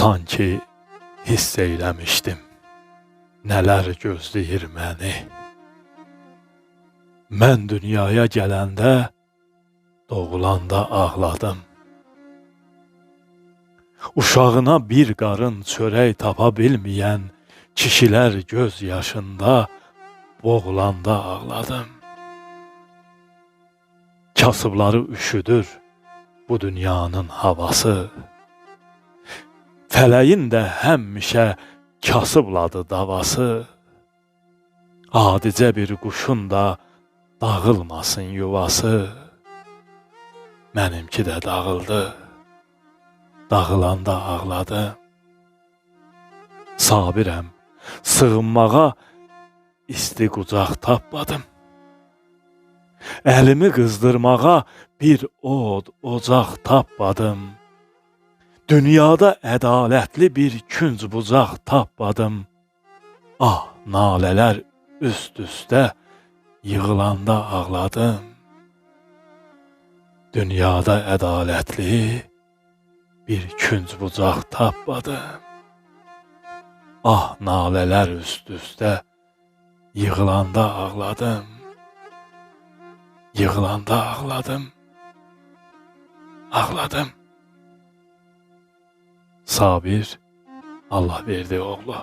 Sanki hiss eyləmişdim, nələr gözləyir məni. Mən dünyaya gələndə, doğulanda ağladım. Uşağına bir qarın çörək tapa bilməyən kişilər göz yaşında boğulanda ağladım. Kasıbları üşüdür bu dünyanın havası. Fələyin də həmişə kasıbladı davası. Adicə bir quşun da dağılmasın yuvası. Mənimki də dağıldı, dağılanda ağladım. Sabirəm, sığınmağa isti qucaq tapmadım. Əlimi qızdırmağa bir od, ocaq tapmadım. Dünyada ədalətli bir künc bucaq tapmadım. Ah, nalələr üst-üstə yığılanda ağladım. Dünyada ədalətli bir künc bucaq tapmadım. Ah, nalələr üst-üstə yığılanda ağladım. Yığılanda ağladım. Ağladım. Sabir Allah verdi oğlu.